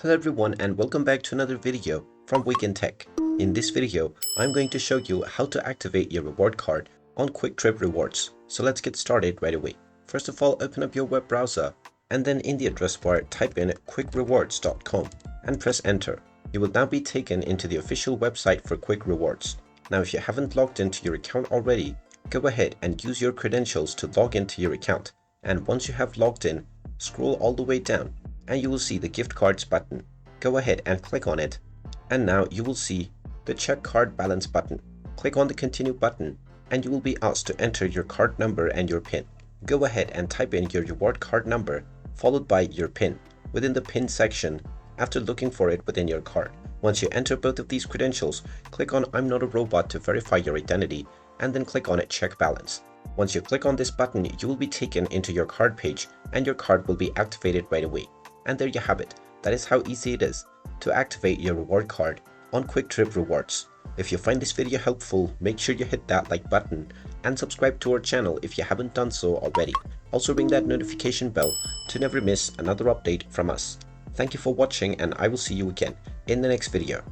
Hello everyone and welcome back to another video from Wake&Tech. In this video, I'm going to show you how to activate your reward card on Kwik Trip Rewards. So let's get started right away. First of all, open up your web browser and then in the address bar type in kwikrewards.com and press enter. You will now be taken into the official website for Kwik Rewards. Now if you haven't logged into your account already, go ahead and use your credentials to log into your account. And once you have logged in, scroll all the way down and you will see the gift cards button. Go ahead and click on it, and now you will see the check card balance button. Click on the continue button and you will be asked to enter your card number and your PIN. Go ahead and type in your reward card number followed by your PIN within the PIN section after looking for it within your card. Once you enter both of these credentials, click on I'm not a robot to verify your identity and then click on it check balance. Once you click on this button, you will be taken into your card page and your card will be activated right away. And there you have it. That is how easy it is to activate your reward card on Kwik Trip Rewards. If you find this video helpful, make sure you hit that like button and subscribe to our channel if you haven't done so already. Also ring that notification bell to never miss another update from us. Thank you for watching and I will see you again in the next video.